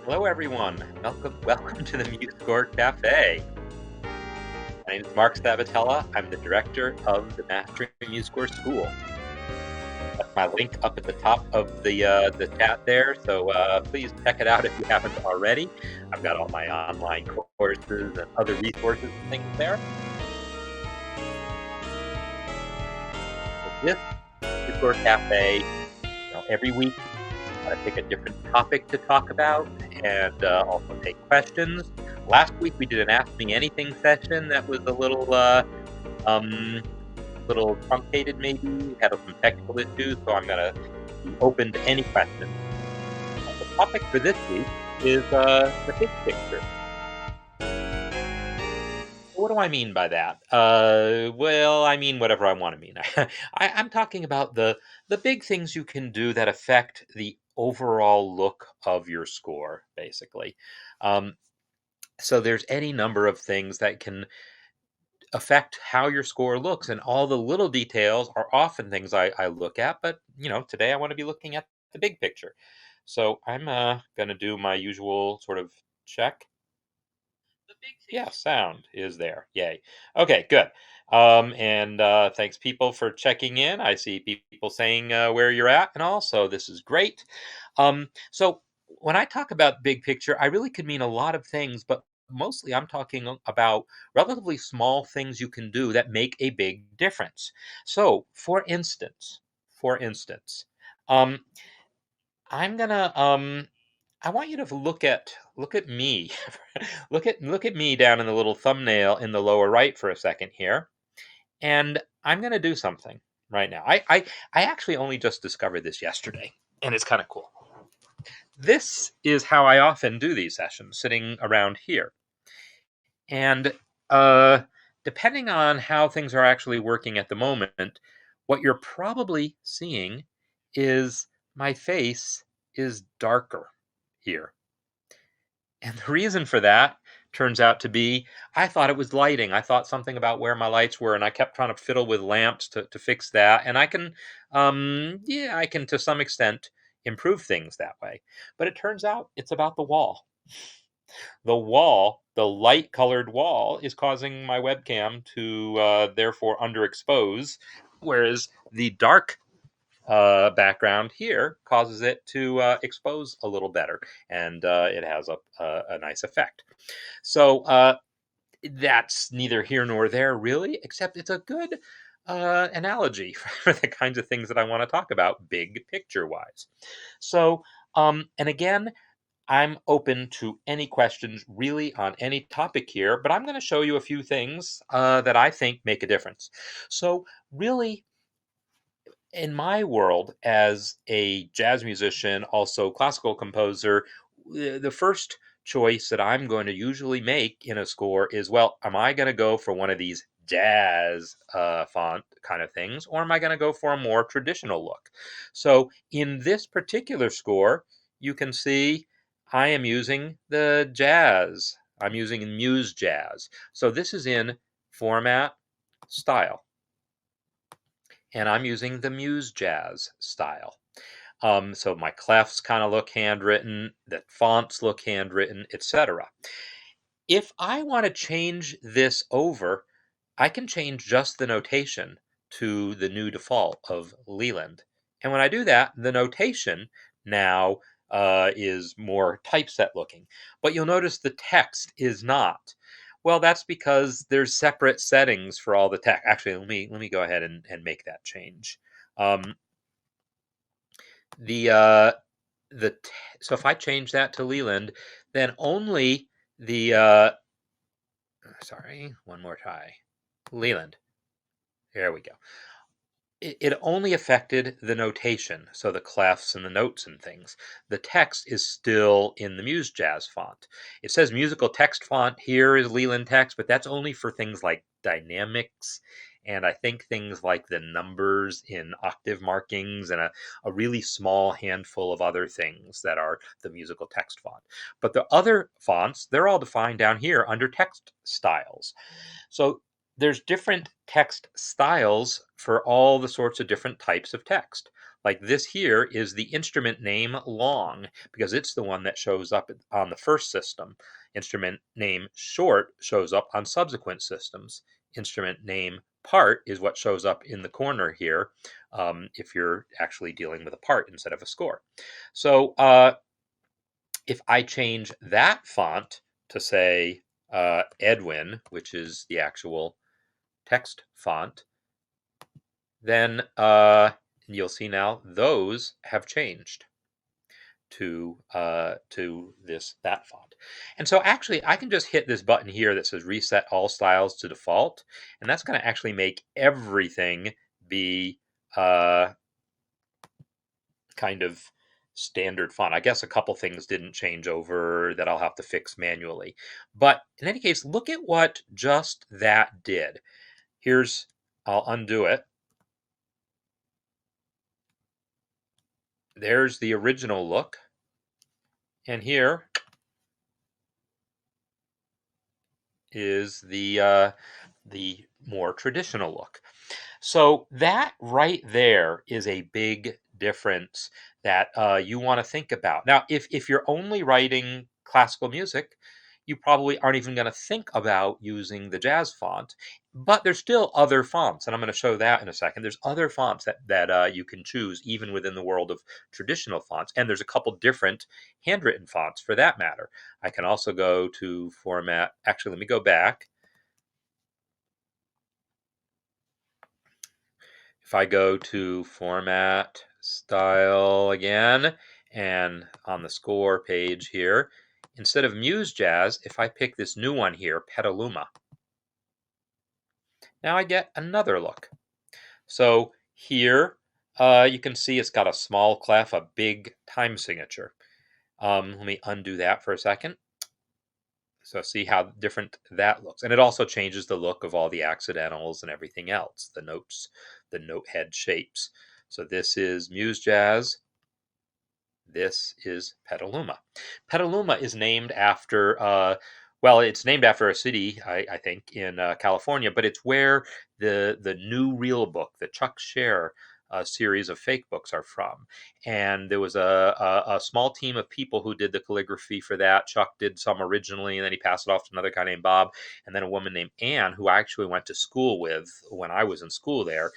Hello, everyone. Welcome to the MuseScore Café. My name is Marc Sabatella. I'm the director of the Mastering MuseScore School. That's my link up at the top of the chat there, so please check it out if you haven't already. I've got all my online courses and other resources and things there. This MuseScore Cafe, every week I pick a different topic to talk about and also take questions. Last week we did an Ask Me Anything session that was a little truncated maybe, had some technical issues, so I'm going to be open to any questions. The topic for this week is the big picture. What do I mean by that? Well, I mean whatever I want to mean. I'm talking about the big things you can do that affect the overall look of your score, basically. Um, so there's any number of things that can affect how your score looks, and all the little details are often things I look at. But today I want to be looking at the big picture. So I'm going to do my usual sort of check. Yeah, sound is there. Yay. Okay, good. And thanks, people, for checking in. I see people saying where you're at and all, so this is great. So when I talk about big picture, I really could mean a lot of things, but mostly I'm talking about relatively small things you can do that make a big difference. So, for instance, um, I'm gonna I want you to look at me. Look at me down in the little thumbnail in the lower right for a second here. And I'm gonna do something right now. I actually only just discovered this yesterday, and it's kind of cool. This is how I often do these sessions, sitting around here. And uh depending on how things are actually working at the moment, what you're probably seeing is my face is darker here. And the reason for that turns out to be I thought it was lighting. I thought something about where my lights were, and I kept trying to fiddle with lamps to fix that. And I can, yeah, I can to some extent improve things that way. But it turns out it's about the wall. The light colored wall, is causing my webcam to therefore underexpose, whereas the dark background here causes it to expose a little better, and it has a nice effect. So that's neither here nor there, really, except it's a good analogy for the kinds of things that I want to talk about, big picture wise. So, and again, I'm open to any questions really on any topic here, but I'm going to show you a few things that I think make a difference. So, really, in my world as a jazz musician, also classical composer, the first choice that I'm going to usually make in a score is, well, am I going to go for one of these jazz font kind of things, or am I going to go for a more traditional look? So in this particular score, you can see I am using the jazz. I'm using Muse Jazz. So this is in format, style, and I'm using the Muse Jazz style. So my clefs kind of look handwritten, the fonts look handwritten, etc. If I want to change this over, I can change just the notation to the new default of Leland. And when I do that, the notation now is more typeset looking. But you'll notice the text is not. Well, that's because there's separate settings for all the text. Actually, let me go ahead and make that change. Um, the so if I change that to Leland, then only the sorry, one more try. Leland. There we go. It only affected the notation, so the clefs and the notes and things. The text is still in the Muse Jazz font. It says musical text font here is Leland text, but that's only for things like dynamics, and I think things like the numbers in octave markings, and a really small handful of other things that are the musical text font. But the other fonts, they're all defined down here under text styles. So there's different text styles for all the sorts of different types of text. Like this here is the instrument name long, because it's the one that shows up on the first system. Instrument name short shows up on subsequent systems. Instrument name part is what shows up in the corner here, if you're actually dealing with a part instead of a score. So if I change that font to say Edwin, which is the actual text font, then you'll see now those have changed to that font. And so actually I can just hit this button here that says reset all styles to default, and that's going to actually make everything be kind of standard font. I guess a couple things didn't change over that I'll have to fix manually. But in any case, look at what just that did. I'll undo it. There's the original look. And here is the more traditional look. So that right there is a big difference that you want to think about. Now, if you're only writing classical music, you probably aren't even going to think about using the jazz font, but there's still other fonts, and I'm going to show that in a second. There's other fonts that you can choose even within the world of traditional fonts, and there's a couple different handwritten fonts for that matter. I can also go to format. Actually, let me go back. If I go to format style again, and on the score page here, instead of Muse Jazz, if I pick this new one here, Petaluma, now I get another look. So here you can see it's got a small clef, a big time signature. Let me undo that for a second. So see how different that looks. And it also changes the look of all the accidentals and everything else, the notes, the note head shapes. So this is Muse Jazz. This is Petaluma. Petaluma is named after, well, it's named after a city, I think, in California, but it's where the new real book, the Chuck Scher series of fake books are from. And there was a small team of people who did the calligraphy for that. Chuck did some originally, and then he passed it off to another guy named Bob, and then a woman named Anne, who I actually went to school with when I was in school there,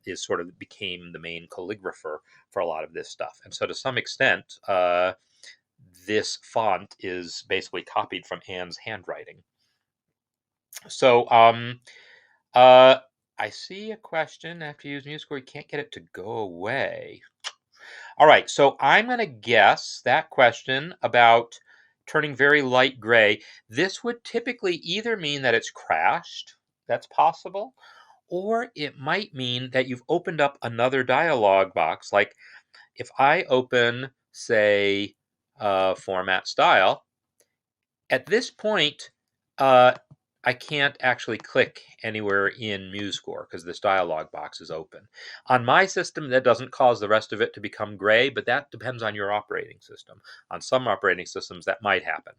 is sort of became the main calligrapher for a lot of this stuff. And so to some extent, this font is basically copied from Anne's handwriting. So I see a question. After you use MuseScore, you can't get it to go away. All right, so I'm going to guess that question about turning very light gray. This would typically either mean that it's crashed, that's possible, or it might mean that you've opened up another dialog box. Like if I open, say, format style, at this point, I can't actually click anywhere in MuseScore because this dialog box is open. On my system, that doesn't cause the rest of it to become gray, but that depends on your operating system. On some operating systems, that might happen.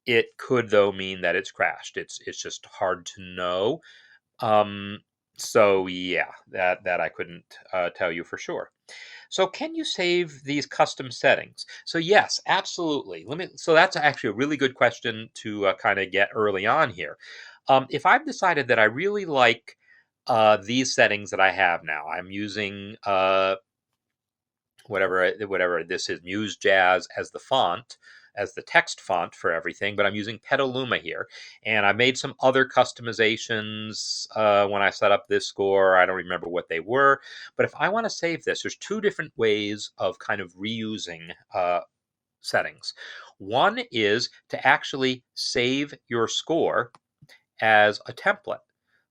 It could, though, mean that it's crashed. It's just hard to know. So yeah, that I couldn't tell you for sure. So can you save these custom settings? So yes, absolutely. So that's actually a really good question to kind of get early on here. If I've decided that I really like these settings that I have now, I'm using whatever this is, Muse Jazz as the font, as the text font for everything, but I'm using Petaluma here. And I made some other customizations when I set up this score. I don't remember what they were, but if I want to save this, there's two different ways of kind of reusing settings. One is to actually save your score as a template.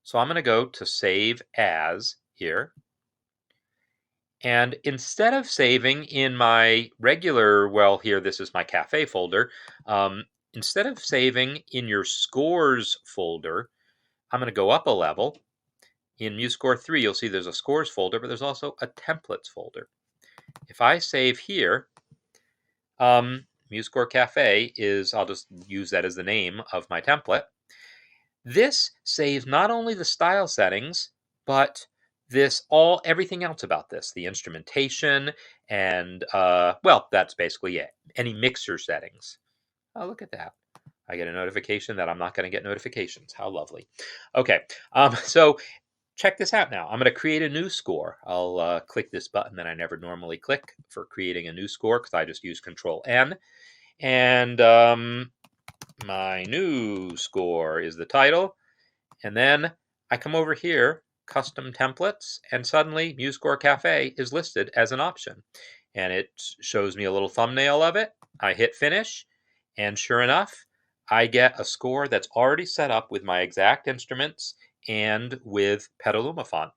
So I'm going to go to Save As here. And instead of saving in my regular, well, here, this is my cafe folder. Instead of saving in your scores folder, I'm going to go up a level. In MuseScore 3, you'll see there's a scores folder, but there's also a templates folder. If I save here, MuseScore Café is, I'll just use that as the name of my template. This saves not only the style settings, but everything else about this, the instrumentation, and well, that's basically it. Any mixer settings. Oh, look at that. I get a notification that I'm not going to get notifications. How lovely. Okay, so check this out now. I'm going to create a new score. I'll click this button that I never normally click for creating a new score because I just use Control N. And my new score is the title. And then I come over here, custom templates, and suddenly MuseScore Café is listed as an option. And it shows me a little thumbnail of it. I hit finish, and sure enough, I get a score that's already set up with my exact instruments and with Petaluma font.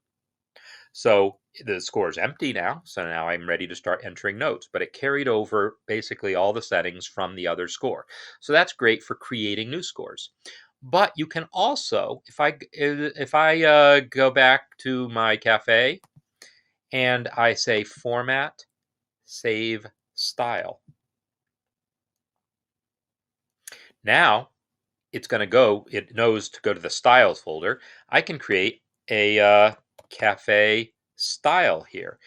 So the score is empty now, so now I'm ready to start entering notes, but it carried over basically all the settings from the other score. So that's great for creating new scores. But you can also, if I go back to my cafe and I say Format, Save Style, now it's going to go, it knows to go to the Styles folder. I can create a cafe style here.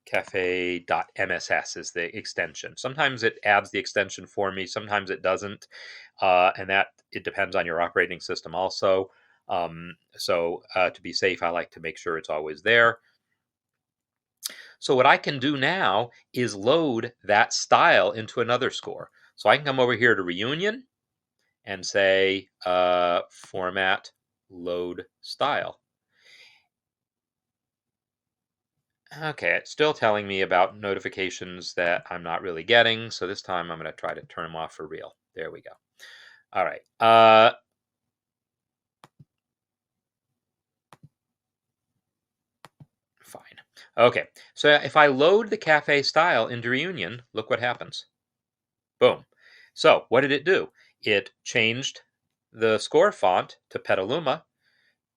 Cafe.mss is the extension. Sometimes it adds the extension for me, sometimes it doesn't, and that it depends on your operating system also. To be safe, I like to make sure it's always there. So what I can do now is load that style into another score. So I can come over here to Reunion and say Format, Load Style. Okay, it's still telling me about notifications that I'm not really getting, so this time I'm going to try to turn them off for real. There we go. All right. Fine. Okay, so if I load the cafe style into Reunion, look what happens. Boom. So what did it do? It changed the score font to Petaluma.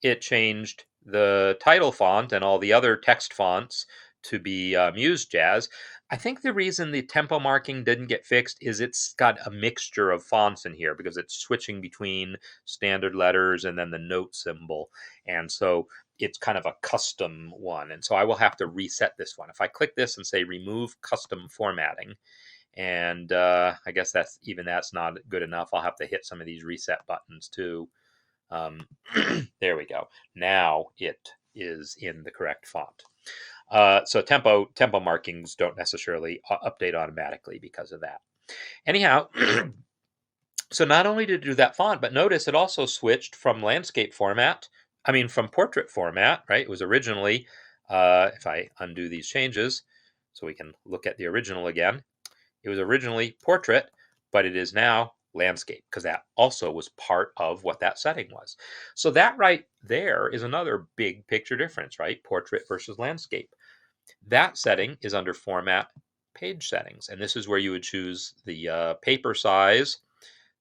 It changed the title font and all the other text fonts to be MuseJazz. I think the reason the tempo marking didn't get fixed is it's got a mixture of fonts in here because it's switching between standard letters and then the note symbol. And so it's kind of a custom one. And so I will have to reset this one. If I click this and say remove custom formatting, and I guess that's not good enough. I'll have to hit some of these reset buttons too. There we go. Now it is in the correct font. So tempo markings don't necessarily update automatically because of that. Anyhow, so not only did it do that font, but notice it also switched from landscape format. I mean, from portrait format, right? It was originally, if I undo these changes, so we can look at the original again. It was originally portrait, but it is now landscape because that also was part of what that setting was. So that right there is another big picture difference, right? Portrait versus landscape. That setting is under Format, Page Settings, and this is where you would choose the paper size,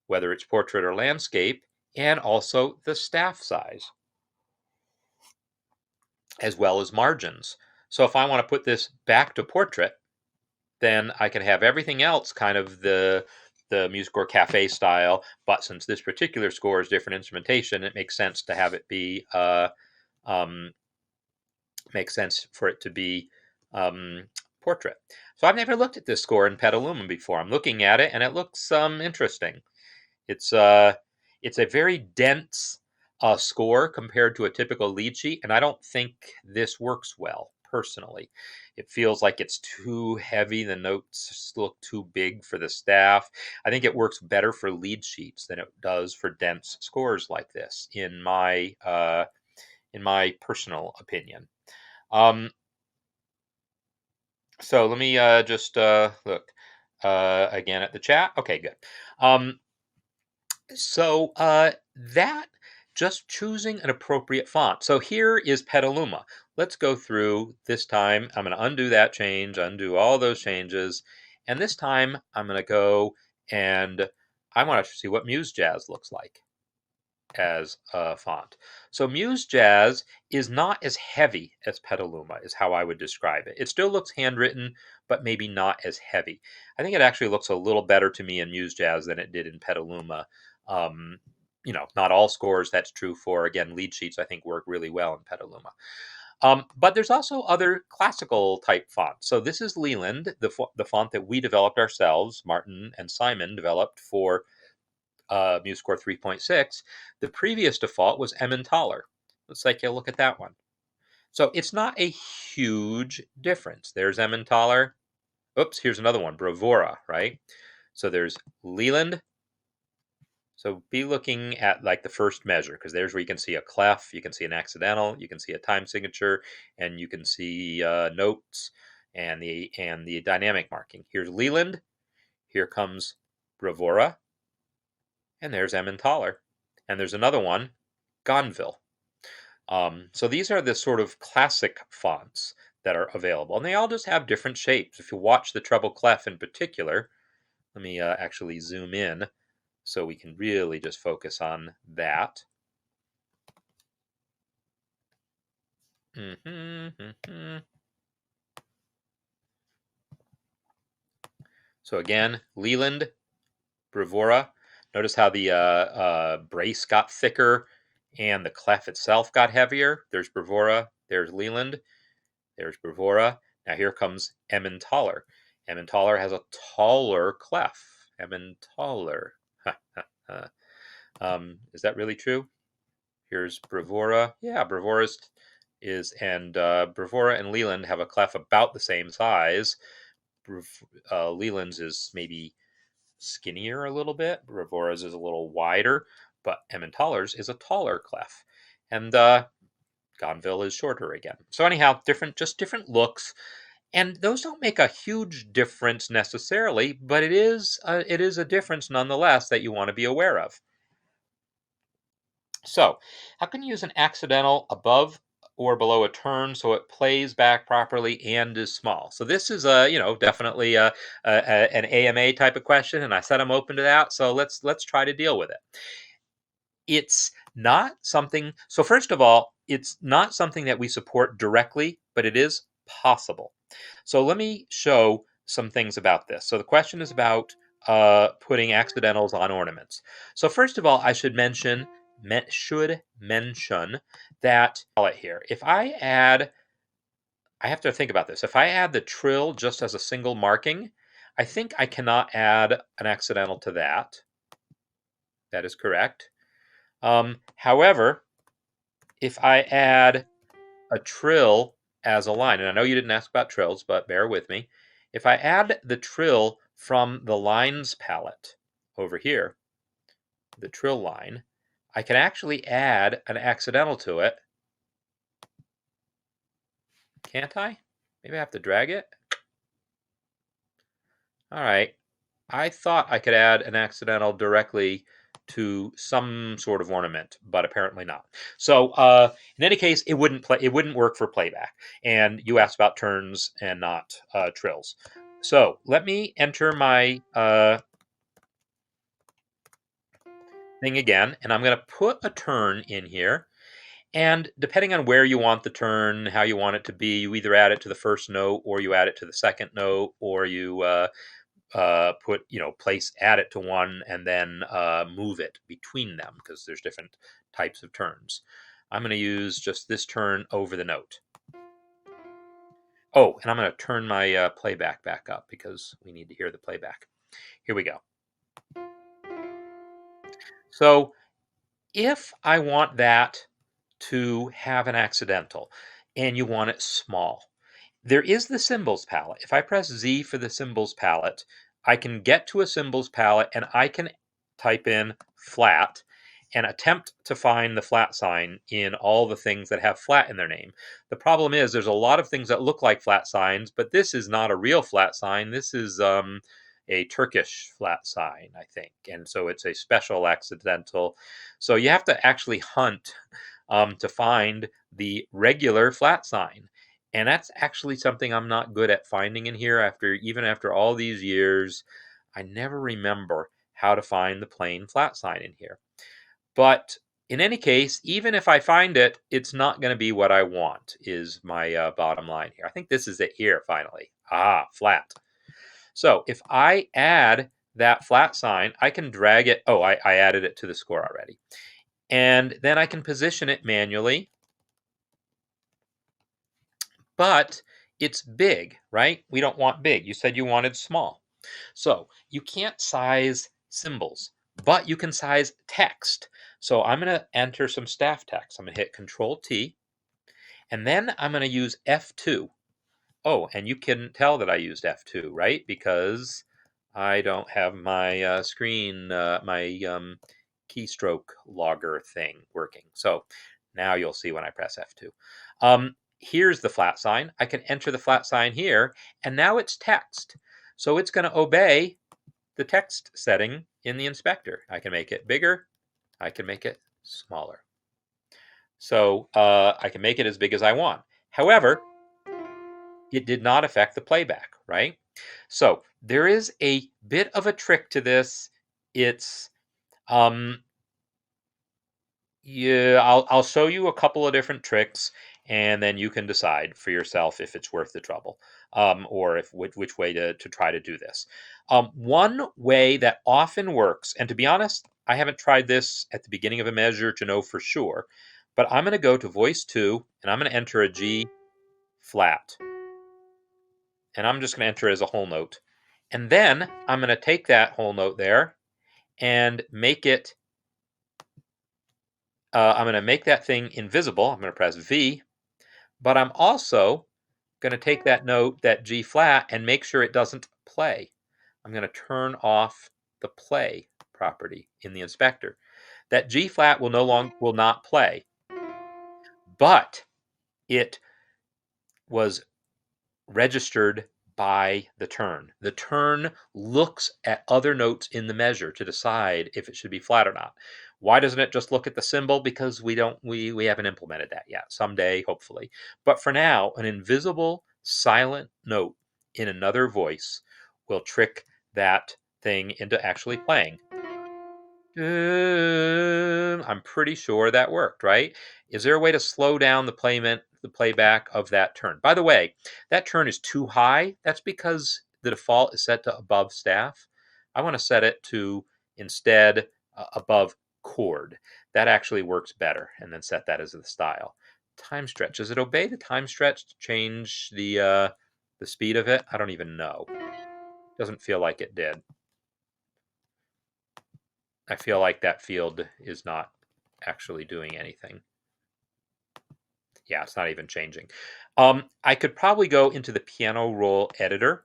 whether it's portrait or landscape, and also the staff size, as well as margins. So if I want to put this back to portrait, then I can have everything else kind of the MuseScore Cafe style, but since this particular score is different instrumentation, it makes sense to have it be makes sense for it to be portrait. So I've never looked at this score in Petaluma before. I'm looking at it and it looks interesting. It's a very dense score compared to a typical lead sheet, and I don't think this works well personally. It feels like it's too heavy. The notes look too big for the staff. I think it works better for lead sheets than it does for dense scores like this, in my personal opinion. So let me just look again at the chat. Okay, good. So that just choosing an appropriate font. So here is Petaluma. Let's go through this time. I'm going to undo that change, undo all those changes. And this time I'm going to go and I want to see what MuseJazz looks like as a font. So MuseJazz is not as heavy as Petaluma is how I would describe it. It still looks handwritten, but maybe not as heavy. I think it actually looks a little better to me in MuseJazz than it did in Petaluma. Not all scores that's true for. Again, lead sheets I think work really well in Petaluma. But there's also other classical type fonts. So this is Leland, the font that we developed ourselves. Martin and Simon developed for MuseScore 3.6. The previous default was Emmentaler. Let's take a look at that one. So it's not a huge difference. There's Emmentaler. Oops, here's another one, Bravura, right? So there's Leland. So be looking at like the first measure, because there's where you can see a clef, you can see an accidental, you can see a time signature, and you can see notes and the dynamic marking. Here's Leland. Here comes Bravura. And there's Emmentaler. And there's another one, Gonville. So these are the sort of classic fonts that are available. And they all just have different shapes. If you watch the treble clef in particular, let me actually zoom in so we can really just focus on that. So again, Leland, Bravura. Notice how the brace got thicker and the clef itself got heavier. There's Bravura, there's Leland, there's Bravura. Now here comes Emmentaler. Emmentaler has a taller clef. Emmentaler. Is that really true? Here's Bravura. Yeah, Bravura Bravura and Leland have a clef about the same size. Leland's is maybe skinnier a little bit. Bravura's is a little wider, but Emmentaler's is a taller clef. And Gonville is shorter again. So anyhow, just different looks. And those don't make a huge difference necessarily, but it is a difference nonetheless that you want to be aware of. So, how can you use an accidental above or below a turn so it plays back properly and is small? So this is definitely an AMA type of question, and I said I'm open to that. So let's try to deal with it. It's not something. So first of all, it's not something that we support directly, but it is possible. So let me show some things about this. So the question is about putting accidentals on ornaments. So first of all, I should mention that here. If I have to think about this. If I add the trill just as a single marking, I think I cannot add an accidental to that. That is correct. However, if I add a trill as a line, and I know you didn't ask about trills, but bear with me. If I add the trill from the lines palette over here, the trill line, I can actually add an accidental to it. Can't I? Maybe I have to drag it. All right. I thought I could add an accidental directly to some sort of ornament, but apparently not. So in any case, it wouldn't work for playback. And you asked about turns and not trills. So let me enter my thing again, and I'm going to put a turn in here. And depending on where you want the turn, how you want it to be, you either add it to the first note, or you add it to the second note, or you add it to one and then move it between them, because there's different types of turns. I'm going to use just this turn over the note. Oh, and I'm going to turn my playback back up because we need to hear the playback. Here we go. So if I want that to have an accidental and you want it small, there is the symbols palette. If I press Z for the symbols palette, I can get to a symbols palette and I can type in flat and attempt to find the flat sign in all the things that have flat in their name. The problem is there's a lot of things that look like flat signs, but this is not a real flat sign. This is a Turkish flat sign, I think. And so it's a special accidental. So you have to actually hunt to find the regular flat sign. And that's actually something I'm not good at finding in here even after all these years. I never remember how to find the plain flat sign in here. But in any case, even if I find it, it's not going to be what I want, is my bottom line here. I think this is it here, finally. Flat. So if I add that flat sign, I can drag it. Oh, I added it to the score already. And then I can position it manually. but it's big, right? We don't want big. You said you wanted small. So you can't size symbols, but you can size text. So I'm going to enter some staff text. I'm going to hit Control T, and then I'm going to use F2. Oh, and you can tell that I used F2, right? Because I don't have my screen, my keystroke logger thing working. So now you'll see when I press F2. Here's the flat sign. I can enter the flat sign here, and now it's text. So it's going to obey the text setting in the inspector. I can make it bigger. I can make it smaller. So I can make it as big as I want. However, it did not affect the playback, right? So there is a bit of a trick to this. It's yeah, I'll show you a couple of different tricks, and then you can decide for yourself if it's worth the trouble, or if which way to try to do this. One way that often works, and to be honest, I haven't tried this at the beginning of a measure to know for sure, but I'm going to go to voice 2, and I'm going to enter a G flat, and I'm just going to enter it as a whole note. And then I'm going to take that whole note there and make it, I'm going to make that thing invisible. I'm going to press V, but I'm also going to take that note, that G flat, and make sure it doesn't play. I'm going to turn off the play property in the inspector. That G flat will not play, but it was registered by the turn. The turn looks at other notes in the measure to decide if it should be flat or not. Why doesn't it just look at the symbol? Because we haven't implemented that yet. Someday, hopefully. But for now, an invisible silent note in another voice will trick that thing into actually playing. I'm pretty sure that worked, right? Is there a way to slow down the playback of that turn? By the way, that turn is too high. That's because the default is set to above staff. I want to set it to instead above chord. That actually works better, and then set that as the style. Time stretch. Does it obey the time stretch to change the speed of it? I don't even know. Doesn't feel like it did. I feel like that field is not actually doing anything. Yeah, it's not even changing. I could probably go into the piano roll editor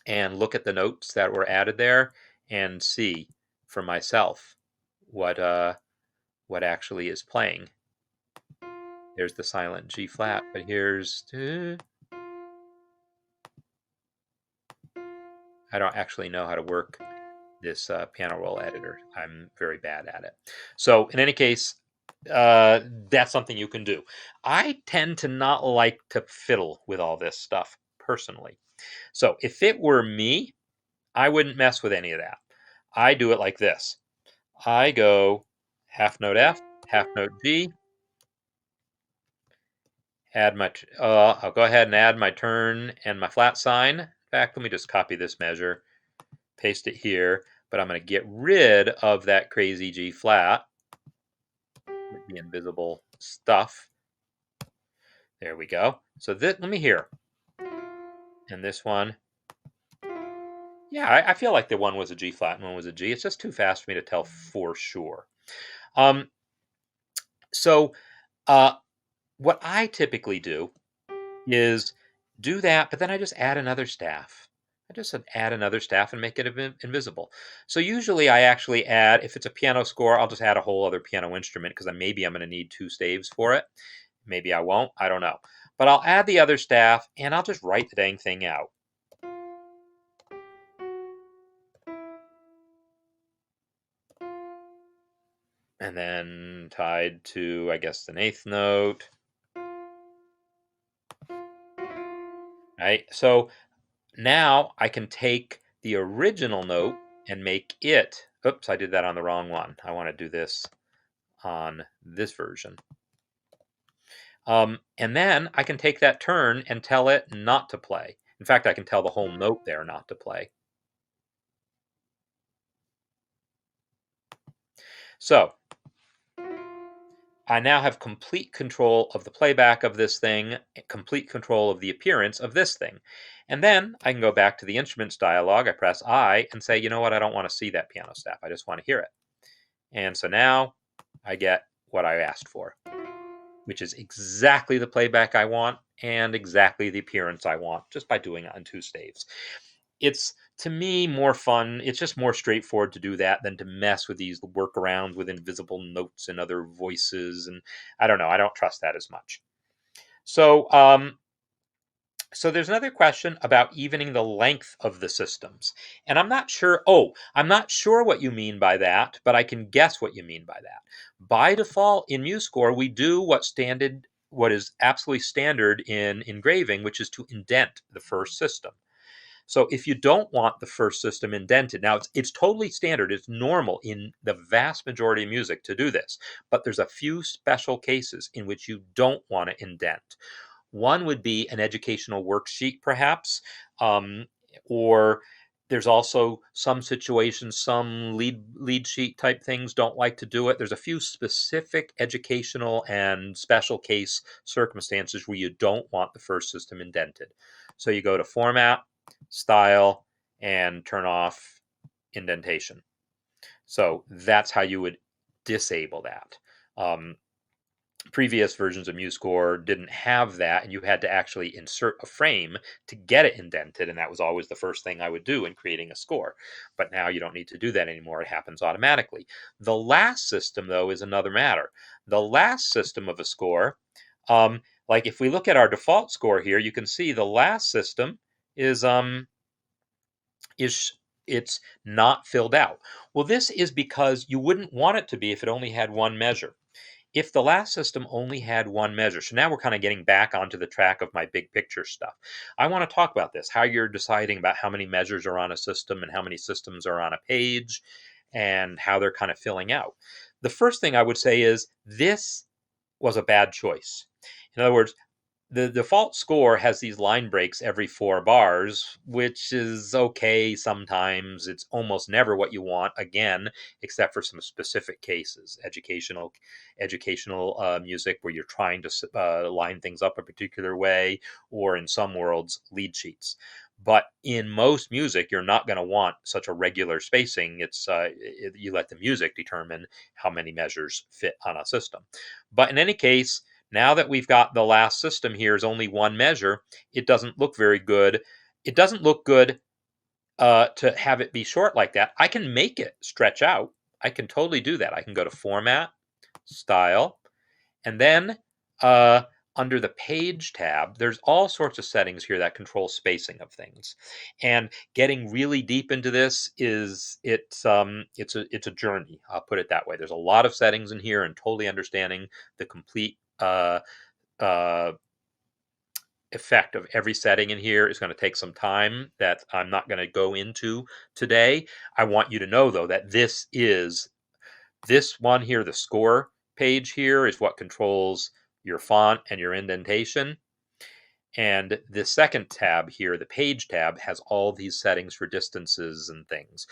and look at the notes that were added there and see for myself what actually is playing. There's the silent G flat, but here's I don't actually know how to work this piano roll editor. I'm very bad at it. So in any case, that's something you can do. I tend to not like to fiddle with all this stuff personally. So if it were me, I wouldn't mess with any of that. I do it like this. I go half note F, half note G, add my, I'll go ahead and add my turn and my flat sign. In fact, let me just copy this measure, paste it here, but I'm going to get rid of that crazy G flat, the invisible stuff. There we go. So let me hear. And this one, yeah, I feel like the one was a G flat and one was a G. It's just too fast for me to tell for sure. So what I typically do is do that, but then I just add another staff. I just add another staff and make it invisible. So usually I actually add, if it's a piano score, I'll just add a whole other piano instrument because maybe I'm going to need 2 staves for it. Maybe I won't. I don't know. But I'll add the other staff and I'll just write the dang thing out. And then tied to, I guess, an 8th note. Right? So now I can take the original note and make it, oops, I did that on the wrong one. I want to do this on this version. And then I can take that turn and tell it not to play. In fact, I can tell the whole note there not to play. So I now have complete control of the playback of this thing, complete control of the appearance of this thing. And then I can go back to the instruments dialog. I press I and say, you know what, I don't want to see that piano staff. I just want to hear it. And so now I get what I asked for, which is exactly the playback I want and exactly the appearance I want, just by doing it on 2 staves. It's, to me, more fun. It's just more straightforward to do that than to mess with these workarounds with invisible notes and other voices. And I don't know. I don't trust that as much. So there's another question about evening the length of the systems. And I'm not sure. Oh, I'm not sure what you mean by that, but I can guess what you mean by that. By default in MuseScore, we do what is absolutely standard in engraving, which is to indent the first system. So if you don't want the first system indented, now it's totally standard. It's normal in the vast majority of music to do this, but there's a few special cases in which you don't want to indent. One would be an educational worksheet, perhaps, or there's also some situations, some lead sheet type things don't like to do it. There's a few specific educational and special case circumstances where you don't want the first system indented. So you go to Format, Style, and turn off indentation. So that's how you would disable that. Previous versions of MuseScore didn't have that, and you had to actually insert a frame to get it indented, and that was always the first thing I would do in creating a score. But now you don't need to do that anymore. It happens automatically. The last system, though, is another matter. The last system of a score, like if we look at our default score here, you can see the last system is it's not filled out. Well, this is because you wouldn't want it to be if it only had one measure. If the last system only had one measure, so now we're kind of getting back onto the track of my big picture stuff. I want to talk about this, how you're deciding about how many measures are on a system and how many systems are on a page and how they're kind of filling out. The first thing I would say is this was a bad choice. In other words, the default score has these line breaks every 4 bars, which is okay sometimes. It's almost never what you want, again, except for some specific cases, educational music where you're trying to line things up a particular way, or in some worlds, lead sheets. But in most music, you're not going to want such a regular spacing. You let the music determine how many measures fit on a system. But in any case, now that we've got the last system here is only one measure, it doesn't look very good. It doesn't look good to have it be short like that. I can make it stretch out. I can totally do that. I can go to Format, Style, and then under the Page tab, there's all sorts of settings here that control spacing of things. And getting really deep into this it's a journey. I'll put it that way. There's a lot of settings in here, and totally understanding the complete effect of every setting in here is going to take some time that I'm not going to go into today. I want you to know, though, that this one here, the score page here, is what controls your font and your indentation. And the second tab here, the Page tab, has all these settings for distances and things.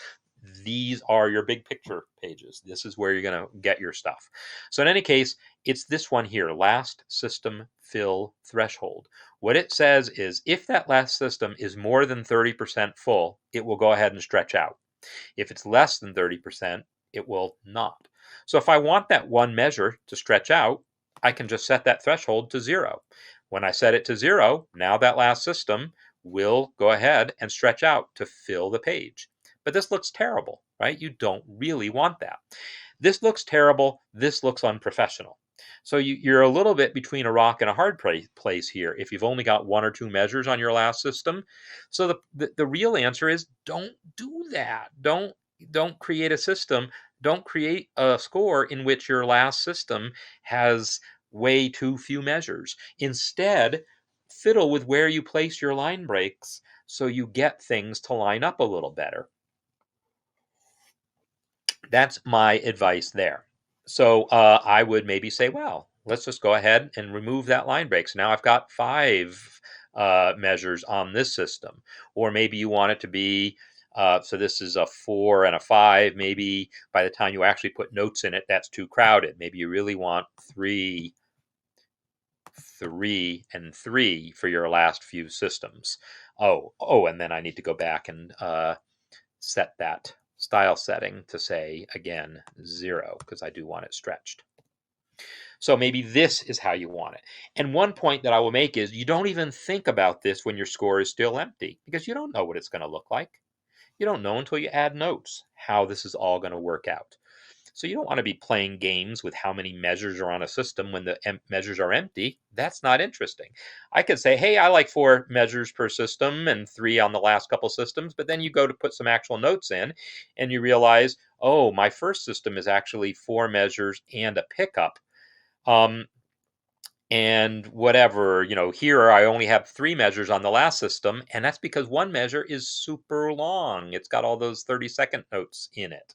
These are your big picture pages. This is where you're going to get your stuff. So in any case, it's this one here, last system fill threshold. What it says is if that last system is more than 30% full, it will go ahead and stretch out. If it's less than 30%, it will not. So if I want that one measure to stretch out, I can just set that threshold to 0. When I set it to 0, now that last system will go ahead and stretch out to fill the page. But this looks terrible, right? You don't really want that. This looks terrible. This looks unprofessional. So you're a little bit between a rock and a hard place here if you've only got 1 or 2 measures on your last system. So the real answer is don't do that. Don't create a system. Don't create a score in which your last system has way too few measures. Instead, fiddle with where you place your line breaks so you get things to line up a little better. That's my advice there. So I would maybe say, well, let's just go ahead and remove that line break. So now I've got 5 measures on this system. Or maybe you want it to be So this is a 4 and a 5. Maybe by the time you actually put notes in it, that's too crowded. Maybe you really want 3, 3, and 3 for your last few systems. And then I need to go back and set that style setting to say, again, 0, because I do want it stretched. So maybe this is how you want it. And one point that I will make is you don't even think about this when your score is still empty, because you don't know what it's going to look like. You don't know until you add notes how this is all going to work out. So you don't want to be playing games with how many measures are on a system when the measures are empty. That's not interesting. I could say, hey, I like 4 measures per system and 3 on the last couple systems, but then you go to put some actual notes in and you realize, oh, my first system is actually 4 measures and a pickup. And whatever, here I only have 3 measures on the last system, and that's because one measure is super long. It's got all those 30-second notes in it.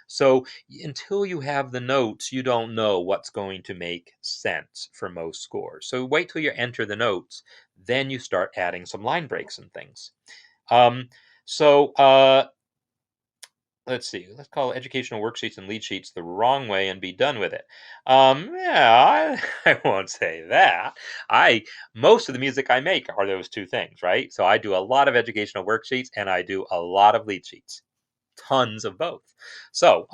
So until you have the notes, you don't know what's going to make sense for most scores. So wait till you enter the notes, then you start adding some line breaks and things. Um, so let's see, let's call educational worksheets and lead sheets the wrong way and be done with it. Yeah, I won't say that. Most of the music I make are those two things, right? So I do a lot of educational worksheets and I do a lot of lead sheets, tons of both. So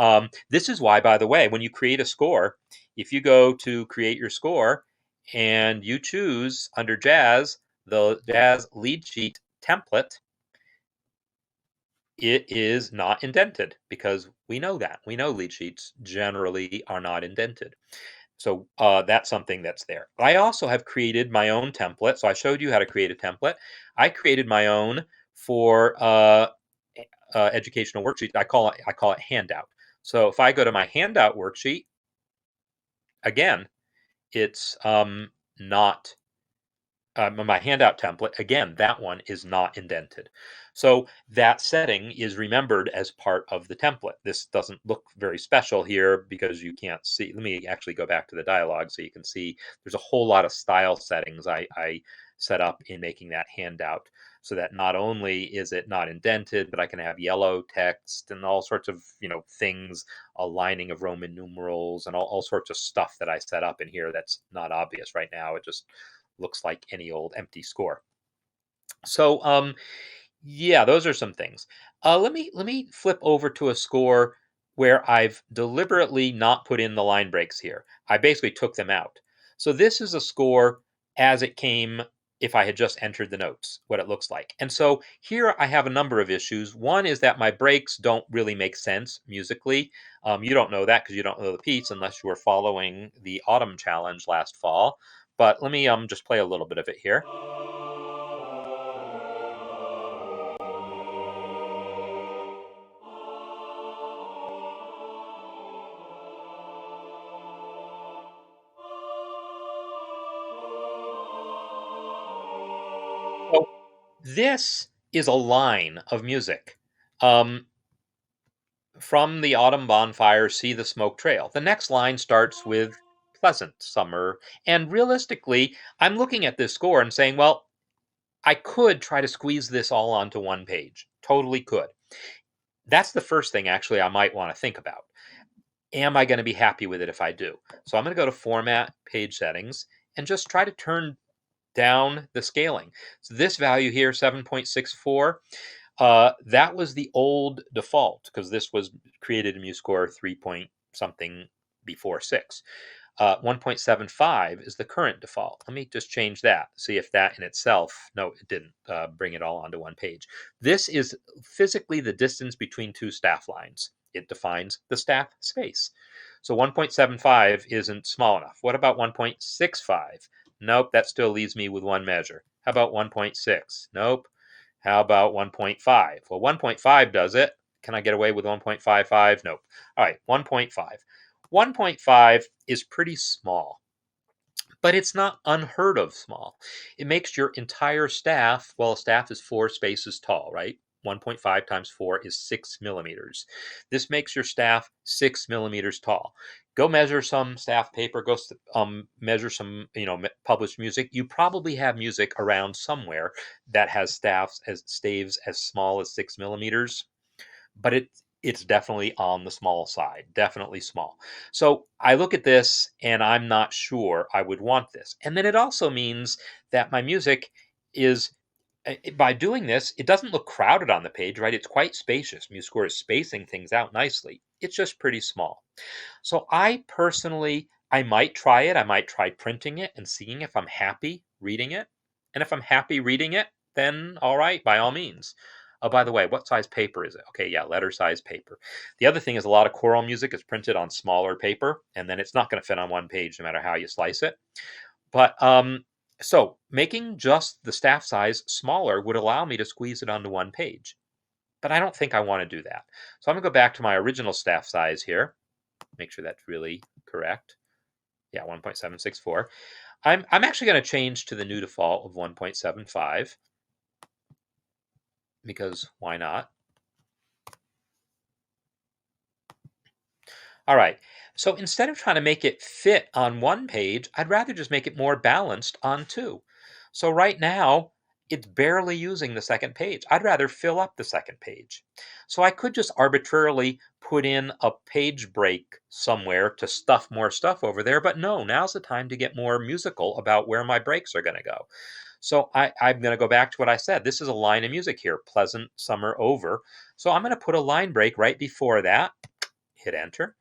this is why, by the way, when you create a score, if you go to create your score and you choose under jazz, the jazz lead sheet template, it is not indented, because we know that. We know lead sheets generally are not indented. So that's something that's there. I also have created my own template. So I showed you how to create a template. I created my own for educational worksheet. I call it handout. So if I go to my handout worksheet, again, it's not my handout template, again, that one is not indented. So that setting is remembered as part of the template. This doesn't look very special here because you can't see. Let me actually go back to the dialog so you can see there's a whole lot of style settings I set up in making that handout, so that not only is it not indented, but I can have yellow text and all sorts of things, aligning of Roman numerals and all sorts of stuff that I set up in here that's not obvious right now. It just looks like any old empty score. So yeah, those are some things. Let me flip over to a score where I've deliberately not put in the line breaks here. I basically took them out. So this is a score as it came if I had just entered the notes, what it looks like. And so here I have a number of issues. One is that my breaks don't really make sense musically. You don't know that because you don't know the piece unless you were following the Autumn Challenge last fall. But let me just play a little bit of it here. So this is a line of music. From the autumn bonfire, see the smoke trail. The next line starts with pleasant summer. And realistically, I'm looking at this score and saying, well, I could try to squeeze this all onto one page. Totally could. That's the first thing, actually, I might want to think about. Am I going to be happy with it if I do? So I'm going to go to Format, Page Settings, and just try to turn down the scaling. So this value here, 7.64, that was the old default because this was created in MuseScore 3 point something before 6. 1.75 is the current default. Let me just change that, see if that in itself, no, it didn't bring it all onto one page. This is physically the distance between two staff lines. It defines the staff space. So 1.75 isn't small enough. What about 1.65? Nope, that still leaves me with one measure. How about 1.6? Nope. How about 1.5? Well, 1.5 does it. Can I get away with 1.55? Nope. All right, 1.5. 1.5 is pretty small, but it's not unheard of small. It makes your entire staff, well, a staff is 4 spaces tall, right? 1.5 times 4 is 6 millimeters. This makes your staff 6 millimeters tall. Go measure some staff paper, go measure some, published music. You probably have music around somewhere that has staves as small as 6 millimeters, but it's definitely on the small side, definitely small. So I look at this and I'm not sure I would want this. And then it also means that my music is, by doing this, it doesn't look crowded on the page, right? It's quite spacious. MuseScore is spacing things out nicely. It's just pretty small. So I personally, I might try it. I might try printing it and seeing if I'm happy reading it. And if I'm happy reading it, then all right, by all means. Oh, by the way, what size paper is it? Okay, yeah, letter size paper. The other thing is a lot of choral music is printed on smaller paper, and then it's not going to fit on one page no matter how you slice it. But so making just the staff size smaller would allow me to squeeze it onto one page. But I don't think I want to do that. So I'm going to go back to my original staff size here. Make sure that's really correct. Yeah, 1.764. I'm actually going to change to the new default of 1.75 because why not? All right. So instead of trying to make it fit on one page, I'd rather just make it more balanced on two. So right now, it's barely using the second page. I'd rather fill up the second page. So I could just arbitrarily put in a page break somewhere to stuff more stuff over there, but no, now's the time to get more musical about where my breaks are going to go. So I'm going to go back to what I said. This is a line of music here, pleasant summer over. So I'm going to put a line break right before that, hit enter.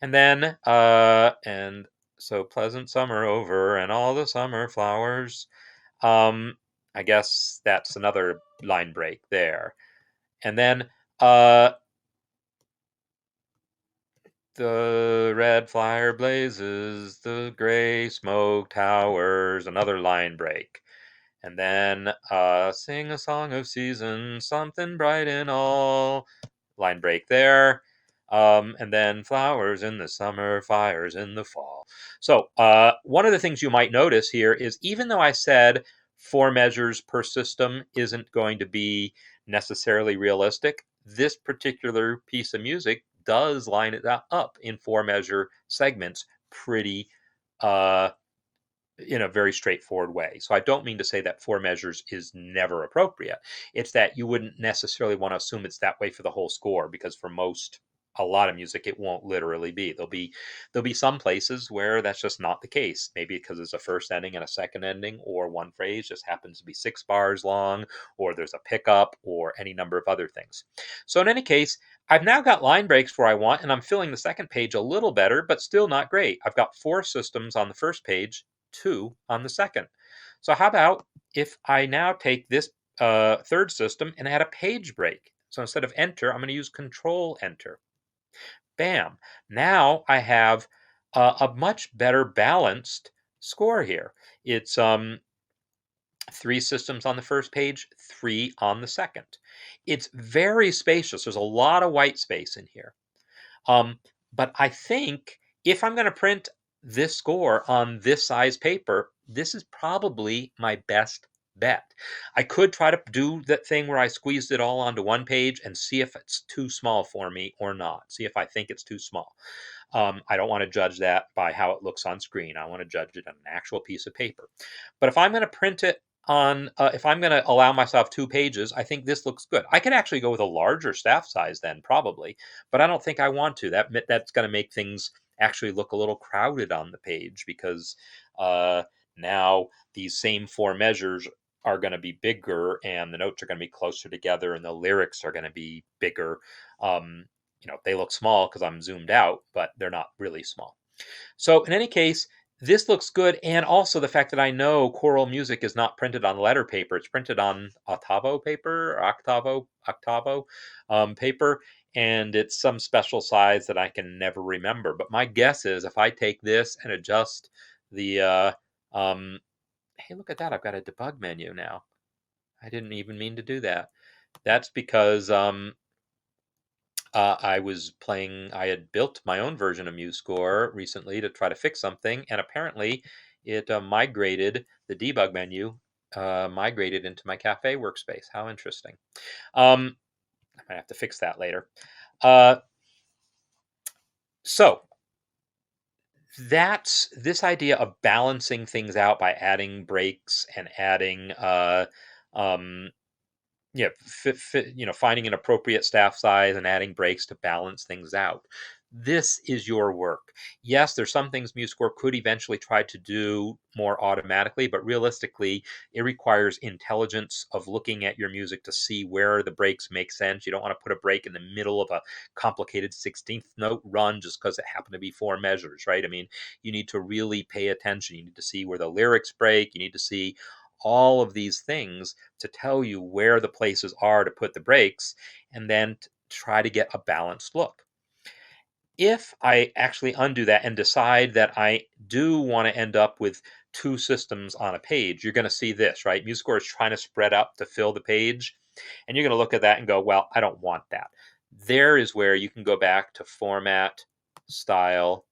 And then, and so pleasant summer over and all the summer flowers. I guess that's another line break there. And then, the red fire blazes, the gray smoke towers, another line break. And then, sing a song of seasons, something bright in all. Line break there. And then flowers in the summer, fires in the fall. So one of the things you might notice here is even though I said 4 measures per system isn't going to be necessarily realistic, this particular piece of music does line it up in 4 measure segments pretty uh, in a very straightforward way. So I don't mean to say that 4 measures is never appropriate. It's that you wouldn't necessarily want to assume it's that way for the whole score, because for a lot of music it won't literally be. There'll be some places where that's just not the case. Maybe because it's a first ending and a second ending, or one phrase just happens to be 6 bars long, or there's a pickup, or any number of other things. So in any case, I've now got line breaks where I want, and I'm filling the second page a little better, but still not great. I've got 4 systems on the first page, 2 on the second. So how about if I now take this third system and add a page break? So instead of enter, I'm going to use control enter. Bam. Now I have a much better balanced score here. It's 3 systems on the first page, 3 on the second. It's very spacious. There's a lot of white space in here. But I think if I'm going to print this score on this size paper, this is probably my best bet. I could try to do that thing where I squeezed it all onto one page and see if it's too small for me or not. See if I think it's too small. I don't want to judge that by how it looks on screen. I want to judge it on an actual piece of paper. But if I'm going to print it on, if I'm going to allow myself 2 pages, I think this looks good. I could actually go with a larger staff size then, probably, but I don't think I want to. That's going to make things actually look a little crowded on the page, because now these same 4 measures are going to be bigger, and the notes are going to be closer together, and the lyrics are going to be bigger. They look small because I'm zoomed out, but they're not really small. So in any case, this looks good. And also the fact that I know choral music is not printed on letter paper. It's printed on Octavo paper, Octavo paper. And it's some special size that I can never remember. But my guess is if I take this and adjust the, hey, look at that. I've got a debug menu now. I didn't even mean to do that. That's because I had built my own version of MuseScore recently to try to fix something, and apparently it migrated the debug menu, migrated into my cafe workspace. How interesting. I might have to fix that later. Uh, so that's this idea of balancing things out by adding breaks and adding um, yeah, finding an appropriate staff size and adding breaks to balance things out. This is your work. Yes, there's some things MuseScore could eventually try to do more automatically, but realistically, it requires intelligence of looking at your music to see where the breaks make sense. You don't want to put a break in the middle of a complicated 16th note run just because it happened to be four measures, right? I mean, you need to really pay attention. You need to see where the lyrics break. You need to see all of these things to tell you where the places are to put the breaks, and then try to get a balanced look. If I actually undo that and decide that I do want to end up with two systems on a page, you're going to see this, right? MuseScore is trying to spread up to fill the page, and you're going to look at that and go, well, I don't want that. There is where you can go back to Format, Style,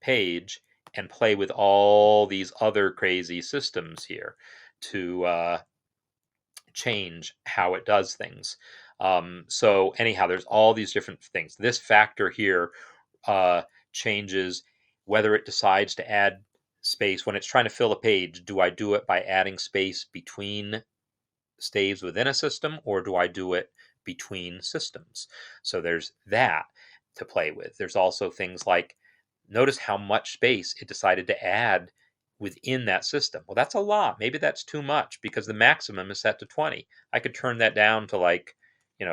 Page, and play with all these other crazy systems here to change how it does things. So anyhow, there's all these different things. This factor here changes whether it decides to add space when it's trying to fill a page. Do I do it by adding space between stays within a system, or do I do it between systems? So there's that to play with. There's also things like, notice how much space it decided to add within that system. Well, that's a lot. Maybe that's too much because the maximum is set to 20. I could turn that down to, like,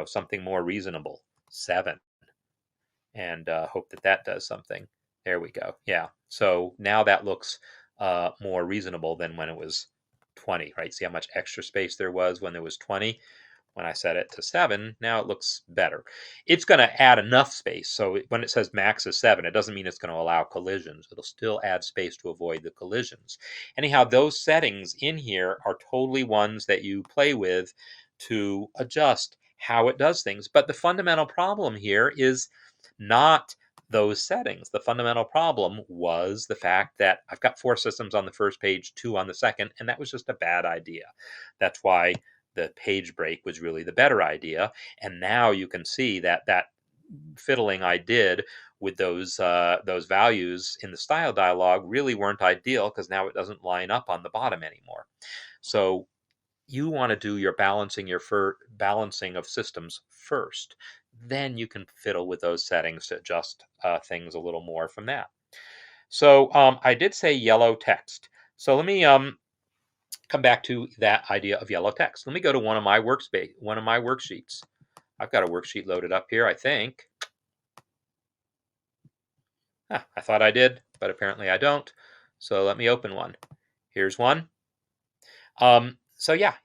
something more reasonable, 7, and hope that that does something. There we go. Yeah. So now that looks more reasonable than when it was 20, right? See how much extra space there was when there was 20? When I set it to 7, now it looks better. It's going to add enough space. So when it says max is 7, it doesn't mean it's going to allow collisions. It'll still add space to avoid the collisions. Anyhow, those settings in here are totally ones that you play with to adjust how it does things. But the fundamental problem here is not those settings. The fundamental problem was the fact that I've got 4 systems on the first page, 2 on the second, and that was just a bad idea. That's why the page break was really the better idea. And now you can see that that fiddling I did with those values in the style dialog really weren't ideal, because now it doesn't line up on the bottom anymore. So you want to do your balancing of systems first. Then you can fiddle with those settings to adjust things a little more from that. So I did say yellow text. So let me come back to that idea of yellow text. Let me go to one of my worksheets. I've got a worksheet loaded up here, I think. I thought I did, but apparently I don't. So let me open one. Here's one. So yeah,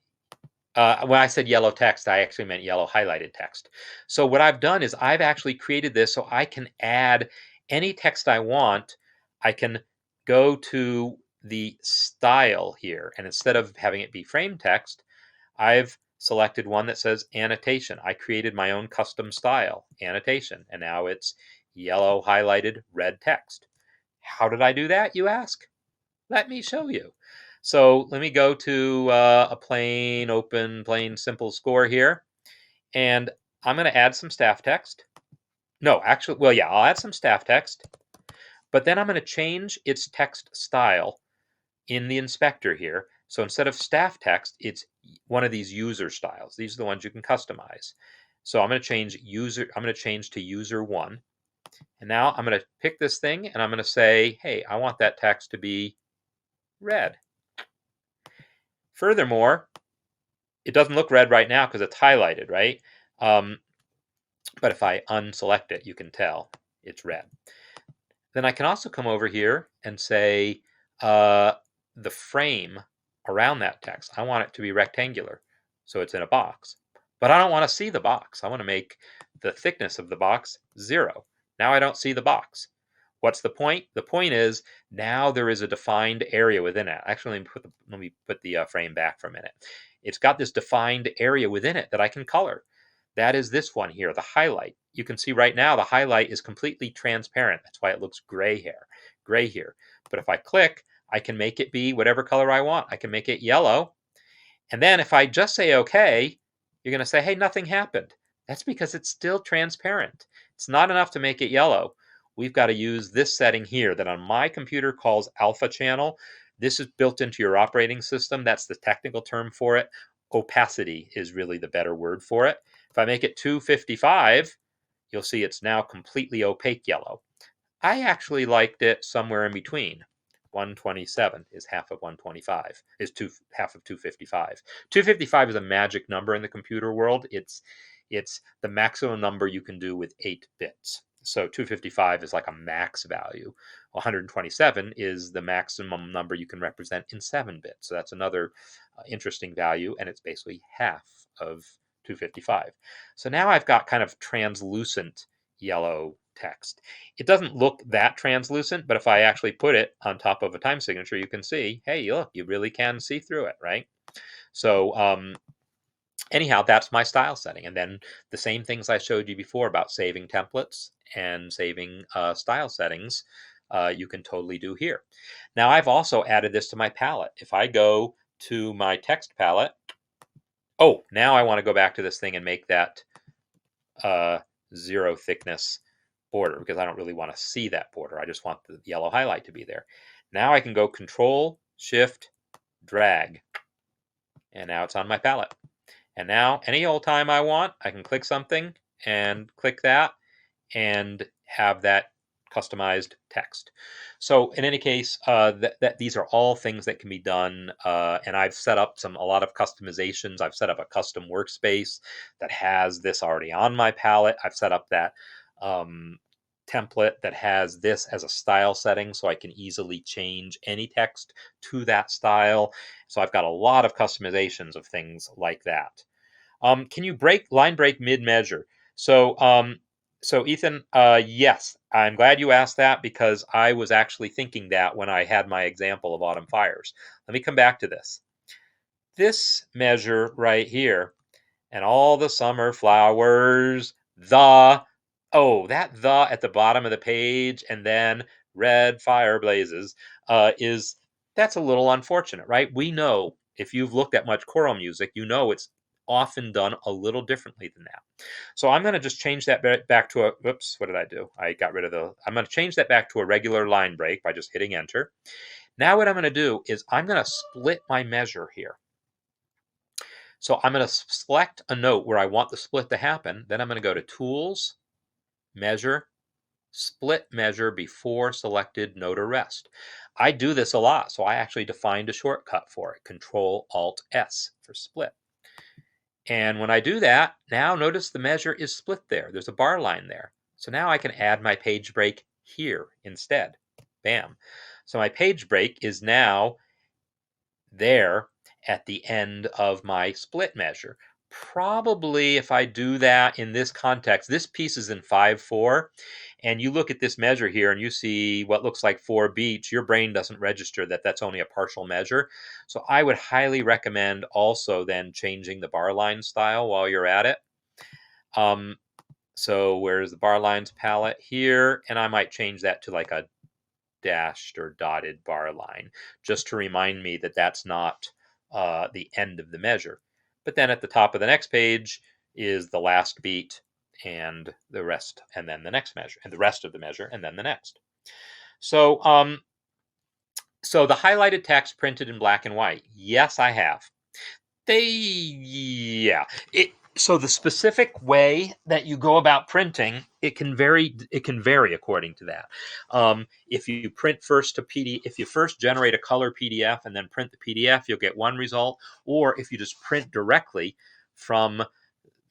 when I said yellow text, I actually meant yellow highlighted text. So what I've done is I've actually created this so I can add any text I want. I can go to the style here, and instead of having it be frame text, I've selected one that says annotation. I created my own custom style, annotation, and now it's yellow highlighted red text. How did I do that, you ask? Let me show you. So let me go to a plain, open, plain, simple score here, and I'm going to add some staff text. No, actually, well, yeah, I'll add some staff text, but then I'm going to change its text style in the inspector here. So instead of staff text, it's one of these user styles. These are the ones you can customize. So I'm going to change to user 1. And now I'm going to pick this thing and I'm going to say, hey, I want that text to be red. Furthermore, it doesn't look red right now because it's highlighted, right? But if I unselect it, you can tell it's red. Then I can also come over here and say the frame around that text, I want it to be rectangular, so it's in a box. But I don't want to see the box. I want to make the thickness of the box 0. Now I don't see the box. What's the point? The point is now there is a defined area within it. Actually, let me put the frame back for a minute. It's got this defined area within it that I can color. That is this one here, the highlight. You can see right now the highlight is completely transparent. That's why it looks gray here. But if I click, I can make it be whatever color I want. I can make it yellow. And then if I just say OK, you're going to say, hey, nothing happened. That's because it's still transparent. It's not enough to make it yellow. We've got to use this setting here that on my computer calls alpha channel. This is built into your operating system. That's the technical term for it. Opacity is really the better word for it. If I make it 255, you'll see it's now completely opaque yellow. I actually liked it somewhere in between. 127 is half of 125, is half of 255. 255 is a magic number in the computer world. It's the maximum number you can do with 8 bits. So 255 is like a max value. 127 is the maximum number you can represent in 7 bits. So that's another interesting value, and it's basically half of 255. So now I've got kind of translucent yellow text. It doesn't look that translucent, but if I actually put it on top of a time signature, you can see, hey, look, you really can see through it, right? So anyhow, that's my style setting. And then the same things I showed you before about saving templates and saving style settings, you can totally do here. Now, I've also added this to my palette. If I go to my text palette, oh, now I want to go back to this thing and make that 0 thickness border because I don't really want to see that border. I just want the yellow highlight to be there. Now I can go Control, Shift, drag, and now it's on my palette. And now any old time I want, I can click something and click that and have that customized text. So in any case, these are all things that can be done, and I've set up a lot of customizations. I've set up a custom workspace that has this already on my palette. I've set up that template that has this as a style setting, so I can easily change any text to that style. So I've got a lot of customizations of things like that. Can you line break mid-measure? So Ethan, yes, I'm glad you asked that because I was actually thinking that when I had my example of autumn fires. Let me come back to this. This measure right here, and all the summer flowers, that the at the bottom of the page, and then red fire blazes, that's a little unfortunate, right? We know if you've looked at much choral music, you know it's often done a little differently than that. So I'm going to just change that back to a, whoops, what did I do? I'm going to change that back to a regular line break by just hitting enter. Now what I'm going to do is I'm going to split my measure here. So I'm going to select a note where I want the split to happen. Then I'm going to go to Tools, Measure, Split Measure before selected note or rest. I do this a lot, so I actually defined a shortcut for it, Control-Alt-S for split. And when I do that, now notice the measure is split there. There's a bar line there. So now I can add my page break here instead. Bam. So my page break is now there at the end of my split measure. Probably if I do that in this context, this piece is in 5/4, and you look at this measure here and you see what looks like 4 beats, your brain doesn't register that that's only a partial measure. So I would highly recommend also then changing the bar line style while you're at it. So where's the bar lines palette here? And I might change that to like a dashed or dotted bar line, just to remind me that that's not the end of the measure. But then at the top of the next page is the last beat and the rest, and then the next measure, and the rest of the measure, and then the next. So, so the highlighted text printed in black and white. Yes, I have. So the specific way that you go about printing, it can vary according to that. If you print first to PDF, if you first generate a color PDF and then print the PDF, you'll get one result. Or if you just print directly from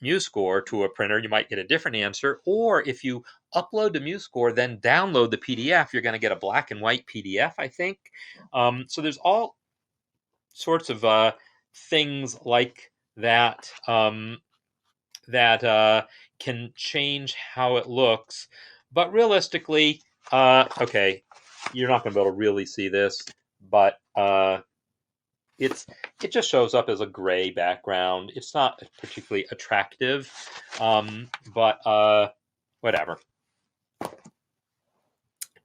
MuseScore to a printer, you might get a different answer. Or if you upload to MuseScore, then download the PDF, you're going to get a black and white PDF, I think. So there's all sorts of things like that that can change how it looks. But realistically, okay, you're not going to be able to really see this, but it just shows up as a gray background. It's not particularly attractive, but whatever.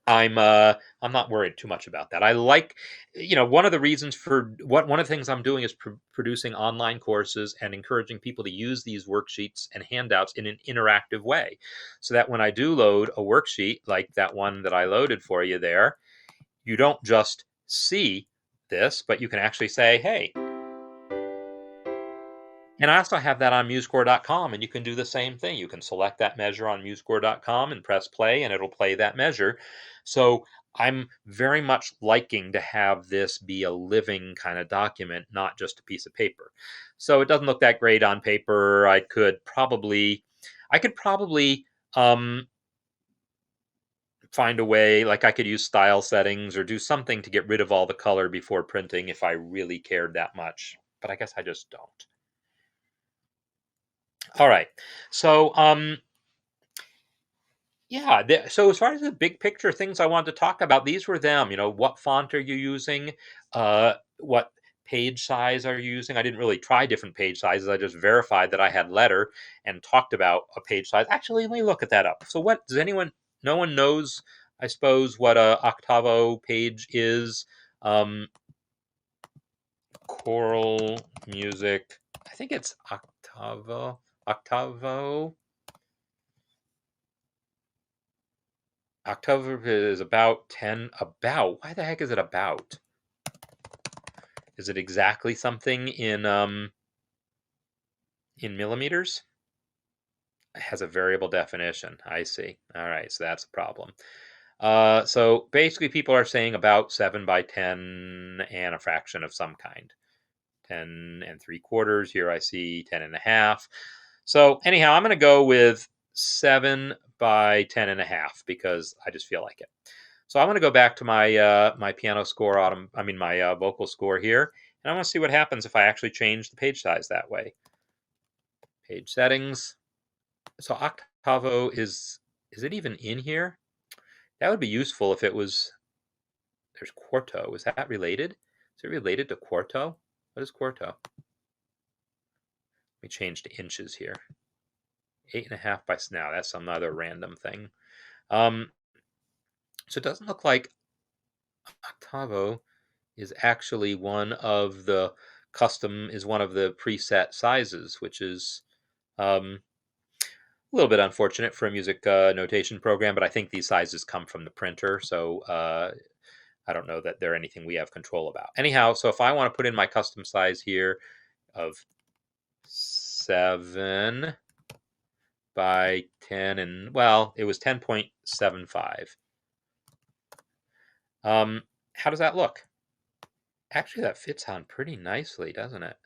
I'm not worried too much about that. I like, one of the reasons for one of the things I'm doing is producing online courses and encouraging people to use these worksheets and handouts in an interactive way, so that when I do load a worksheet like that one that I loaded for you there, you don't just see this, but you can actually say, hey. And I also have that on MuseScore.com, and you can do the same thing. You can select that measure on MuseScore.com and press play, and it'll play that measure. So I'm very much liking to have this be a living kind of document, not just a piece of paper. So it doesn't look that great on paper. I could probably find a way, like I could use style settings or do something to get rid of all the color before printing if I really cared that much. But I guess I just don't. All right. So, yeah. So as far as the big picture things I wanted to talk about, these were them. What font are you using? What page size are you using? I didn't really try different page sizes. I just verified that I had letter and talked about a page size. Actually, let me look at that up. So, what does anyone? No one knows, I suppose, what a octavo page is. Choral music. I think it's octavo. Octavo. October is about 10. About. Why the heck is it about? Is it exactly something in millimeters? It has a variable definition. I see. All right, so that's a problem. So basically, people are saying about 7 by 10 and a fraction of some kind. 10 and 3/4. Here I see 10 and a half. So anyhow, I'm going to go with 7 by 10 and a half because I just feel like it. So I'm going to go back to my piano score my vocal score here, and I want to see what happens if I actually change the page size that way. Page settings. So octavo is it even in here? That would be useful if it was. There's quarto. Is that related? Is it related to quarto? What is quarto? Let me change to inches here. 8.5 by now. That's some other random thing. So it doesn't look like octavo is actually one of the preset sizes, which is a little bit unfortunate for a music notation program, but I think these sizes come from the printer, so I don't know that they're anything we have control about. Anyhow, so if I want to put in my custom size here of 7 by 10, and well, it was 10.75. How does that look? Actually, that fits on pretty nicely, doesn't it?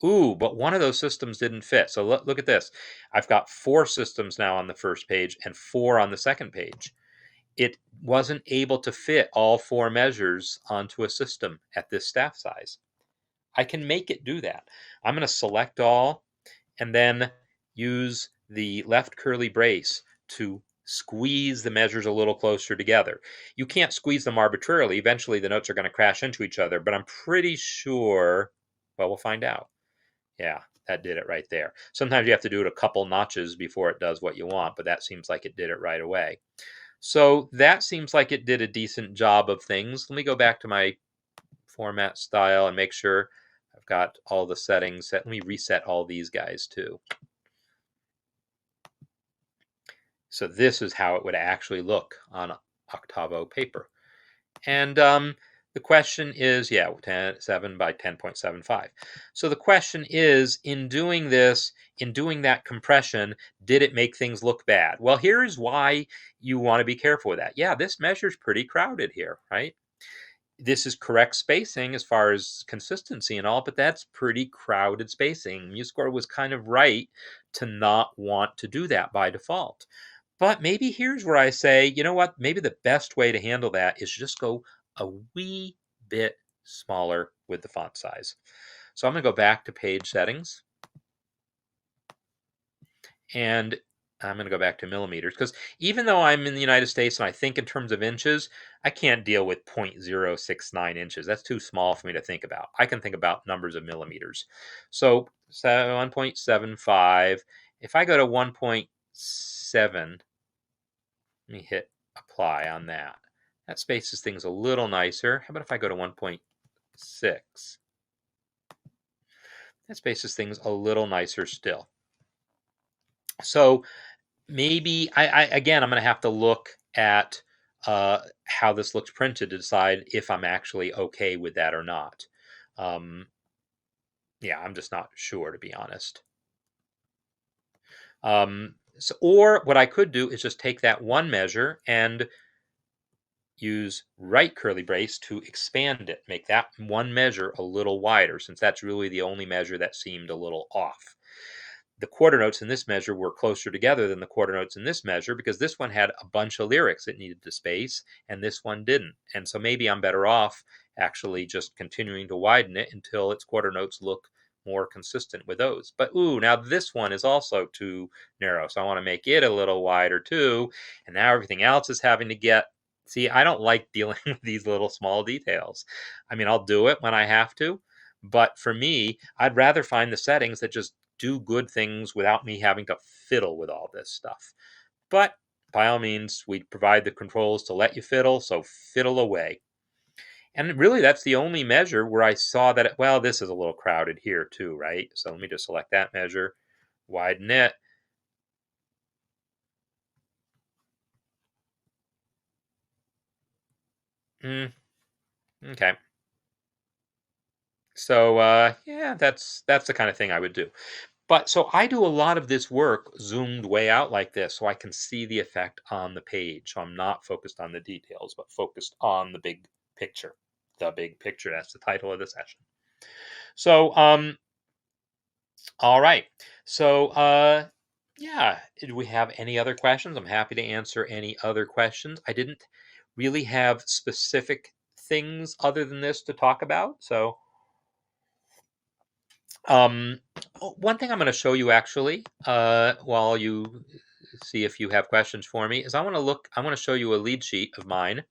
Ooh, but one of those systems didn't fit. So look at this. I've got 4 systems now on the first page and 4 on the second page. It wasn't able to fit all 4 measures onto a system at this staff size. I can make it do that. I'm going to select all and then use the left curly brace to squeeze the measures a little closer together. You can't squeeze them arbitrarily. Eventually, the notes are going to crash into each other, but I'm pretty sure, well, we'll find out. Yeah, that did it right there. Sometimes you have to do it a couple notches before it does what you want, but that seems like it did it right away. So that seems like it did a decent job of things. Let me go back to my format style and make sure I've got all the settings set. Let me reset all these guys too. So this is how it would actually look on octavo paper. And the question is, 7 by 10.75. So the question is, in doing this, in doing that compression, did it make things look bad? Well, here's why you want to be careful with that. Yeah, this measure's pretty crowded here, right? This is correct spacing as far as consistency and all, but that's pretty crowded spacing. MuseScore was kind of right to not want to do that by default. But maybe here's where I say, you know what? Maybe the best way to handle that is just go a wee bit smaller with the font size. So I'm going to go back to page settings. And I'm going to go back to millimeters because even though I'm in the United States and I think in terms of inches, I can't deal with 0.069 inches. That's too small for me to think about. I can think about numbers of millimeters. So 1.75. If I go to 1.7, let me hit apply on that. That spaces things a little nicer. How about if I go to 1.6? That spaces things a little nicer still. So maybe again, I'm going to have to look at how this looks printed to decide if I'm actually okay with that or not. Yeah, I'm just not sure, to be honest. Or what I could do is just take that one measure and use right curly brace to expand it, make that one measure a little wider, since that's really the only measure that seemed a little off. The quarter notes in this measure were closer together than the quarter notes in this measure because this one had a bunch of lyrics it needed to space and this one didn't. And so maybe I'm better off actually just continuing to widen it until its quarter notes look more consistent with those. But ooh, now this one is also too narrow, so I want to make it a little wider too. And now everything else is having to get. See, I don't like dealing with these little small details. I mean, I'll do it when I have to, but for me, I'd rather find the settings that just do good things without me having to fiddle with all this stuff. But by all means, we provide the controls to let you fiddle, so fiddle away. And really, that's the only measure where I saw that, well, this is a little crowded here too, right? So let me just select that measure, widen it. Okay. So yeah, that's the kind of thing I would do. But so I do a lot of this work zoomed way out like this so I can see the effect on the page. So I'm not focused on the details, but focused on the big picture. The big picture, that's the title of the session. So all right. So yeah, do we have any other questions? I'm happy to answer any other questions. I didn't really have specific things other than this to talk about. So Um, one thing I'm going to show you actually, while you see if you have questions for me, is I want to show you a lead sheet of mine.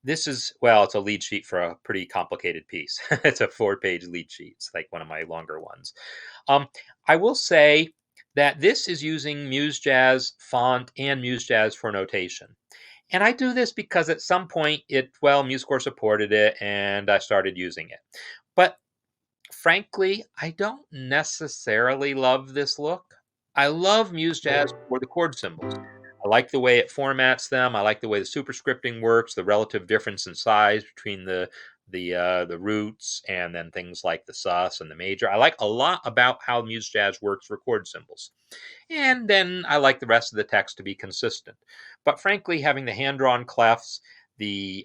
This is, well, it's a lead sheet for a pretty complicated piece. It's a 4-page lead sheet. It's like one of my longer ones. I will say that this is using MuseJazz font and MuseJazz for notation. And I do this because at some point MuseScore supported it and I started using it. But frankly, I don't necessarily love this look. I love MuseJazz for the chord symbols. I like the way it formats them. I like the way the superscripting works, the relative difference in size between the roots and then things like the sus and the major. I like a lot about how MuseJazz works for chord symbols. And then I like the rest of the text to be consistent. But frankly, having the hand-drawn clefs, the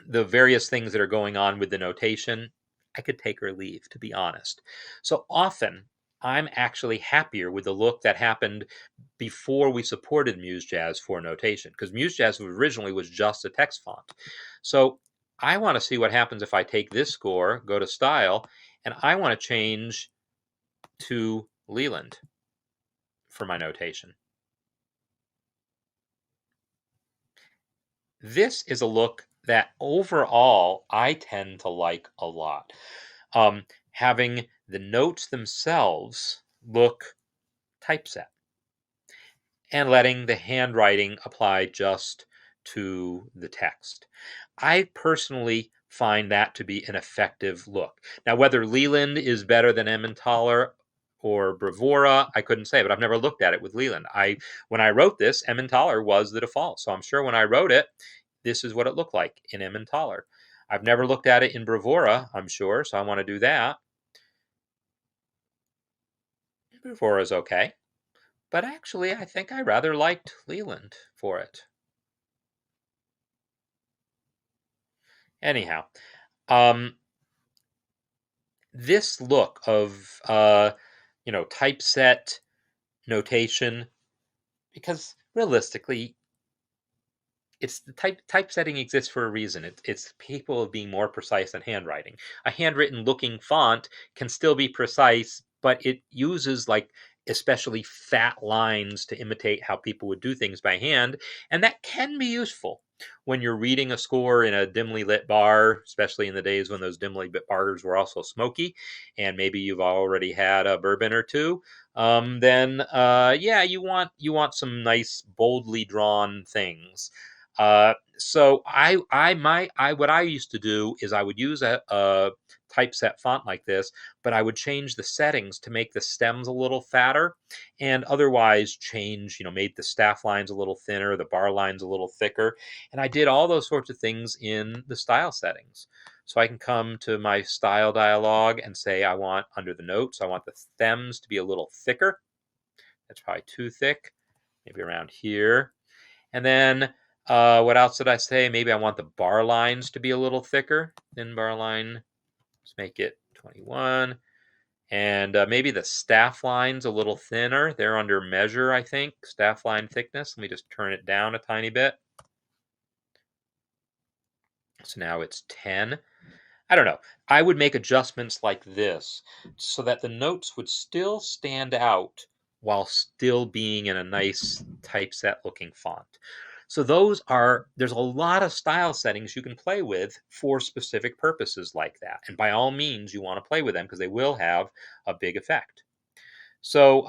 various things that are going on with the notation, I could take or leave, to be honest. So often, I'm actually happier with the look that happened before we supported MuseJazz for notation, because MuseJazz originally was just a text font. So I want to see what happens if I take this score, go to Style, and I want to change to Leland for my notation. This is a look that overall I tend to like a lot. Having the notes themselves look typeset and letting the handwriting apply just to the text. I personally find that to be an effective look. Now, whether Leland is better than Emmentaler or Bravura, I couldn't say, but I've never looked at it with Leland. When I wrote this, Emmentaler was the default. So I'm sure when I wrote it, this is what it looked like in Emmentaler. I've never looked at it in Bravura, I'm sure, so I want to do that. Bravura is okay. But actually, I think I rather liked Leland for it. Anyhow, this look of typeset notation, because realistically, it's the typesetting exists for a reason. It's capable of being more precise than handwriting. A handwritten looking font can still be precise, but it uses like especially fat lines to imitate how people would do things by hand, and that can be useful when you're reading a score in a dimly lit bar, especially in the days when those dimly lit bars were also smoky, and maybe you've already had a bourbon or two. Then yeah, you want some nice boldly drawn things. So what I used to do is I would use a typeset font like this, but I would change the settings to make the stems a little fatter, and otherwise change, made the staff lines a little thinner, the bar lines a little thicker, and I did all those sorts of things in the style settings. So I can come to my style dialog and say I want, under the notes, I want the stems to be a little thicker. That's probably too thick, maybe around here. And then what else did I say? Maybe I want the bar lines to be a little thicker. Thin bar line, let's make it 21. And maybe the staff line's a little thinner. They're under measure, I think, staff line thickness. Let me just turn it down a tiny bit. So now it's 10. I don't know. I would make adjustments like this so that the notes would still stand out while still being in a nice typeset looking font. So there's a lot of style settings you can play with for specific purposes like that. And by all means, you want to play with them because they will have a big effect. So,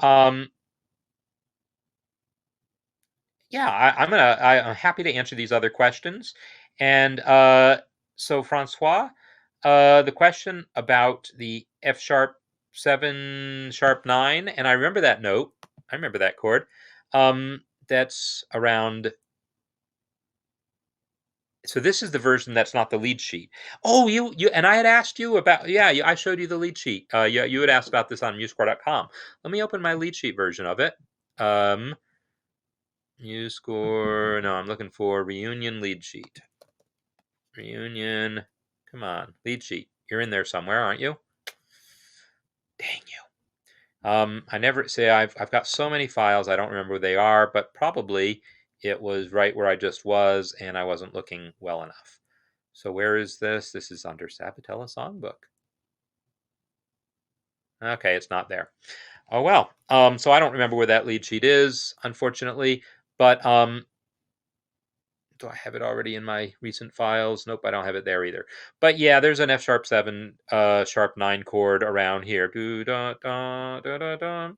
yeah, I'm happy to answer these other questions. And so, Francois, the question about the F sharp 7 sharp 9, and I remember that note. I remember that chord. That's around. So this is the version that's not the lead sheet. Oh, you and I had asked you about, yeah, I showed you the lead sheet. You had asked about this on MuseScore.com. Let me open my lead sheet version of it. MuseScore, no, I'm looking for reunion lead sheet. Reunion, come on, lead sheet. You're in there somewhere, aren't you? Dang you. I never say I've got so many files I don't remember where they are, but probably it was right where I just was and I wasn't looking well enough. So where is this? This is under Sabatella Songbook. Okay, it's not there. Oh well. So I don't remember where that lead sheet is, unfortunately. But do I have it already in my recent files? Nope, I don't have it there either. But yeah, there's an F sharp 7, sharp 9 chord around here. Do da da da da da.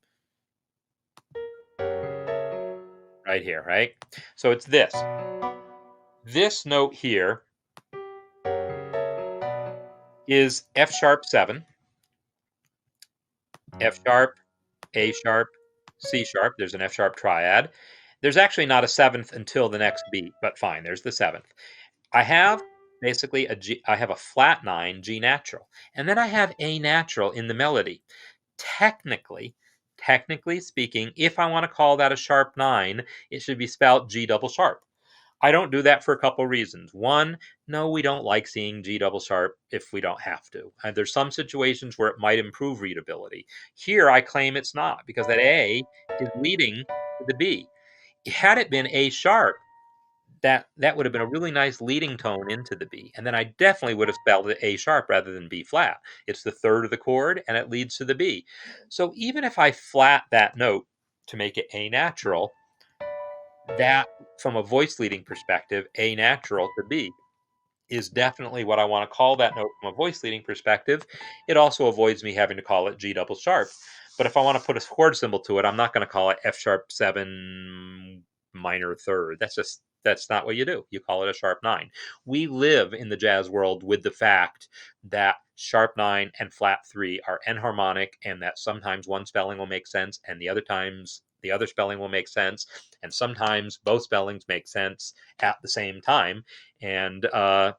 Right here, right? So it's this. This note here is F sharp 7, F sharp, A sharp, C sharp. There's an F sharp triad. There's actually not a seventh until the next beat, but fine, there's the seventh. I have basically I have a flat 9, G natural, and then I have A natural in the melody. Technically speaking, if I want to call that a sharp 9, it should be spelled G double sharp. I don't do that for a couple reasons. One, no, we don't like seeing G double sharp if we don't have to. And there's some situations where it might improve readability. Here, I claim it's not because that A is leading to the B. Had it been A sharp, that would have been a really nice leading tone into the B. And then I definitely would have spelled it A sharp rather than B flat. It's the third of the chord and it leads to the B. So even if I flat that note to make it A natural, that from a voice leading perspective, A natural to B is definitely what I want to call that note from a voice leading perspective. It also avoids me having to call it G double sharp. But if I want to put a chord symbol to it, I'm not going to call it F sharp 7 minor third. That's not what you do. You call it a sharp 9. We live in the jazz world with the fact that sharp 9 and flat 3 are enharmonic, and that sometimes one spelling will make sense and the other times the other spelling will make sense, and sometimes both spellings make sense at the same time. And so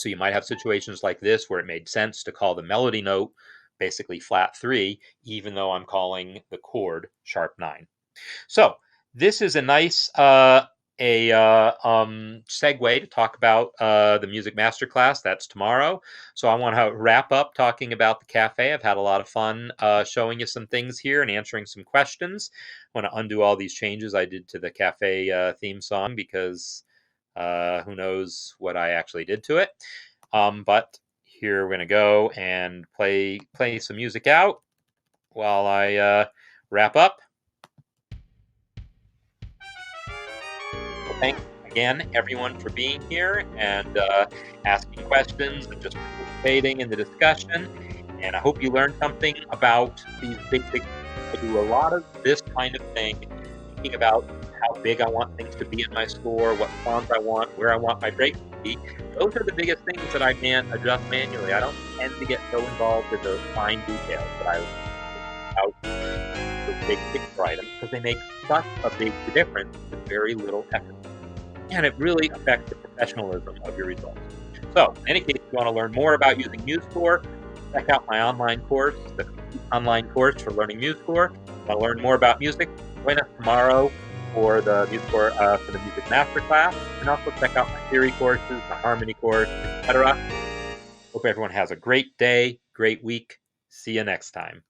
you might have situations like this where it made sense to call the melody note basically flat 3, even though I'm calling the chord sharp 9. So this is a nice segue to talk about the music masterclass. That's tomorrow. So I want to wrap up talking about the cafe. I've had a lot of fun showing you some things here and answering some questions. I want to undo all these changes I did to the cafe theme song because who knows what I actually did to it. But here we're going to go and play some music out while I wrap up. Thanks again, everyone, for being here and asking questions and just participating in the discussion. And I hope you learned something about these big. I do a lot of this kind of thing, thinking about how big I want things to be in my score, what fonts I want, where I want my breaks to be. Those are the biggest things that I adjust manually. I don't tend to get so involved in the fine details that I about those big picture items because they make such a big difference with very little effort. And it really affects the professionalism of your results. So, in any case, if you want to learn more about using MuseScore, check out my online course, the complete online course for learning MuseScore. If you want to learn more about music, join us tomorrow for the MuseScore for the music masterclass, and also check out my theory courses, the harmony course, etc. Hope everyone has a great day, great week. See you next time.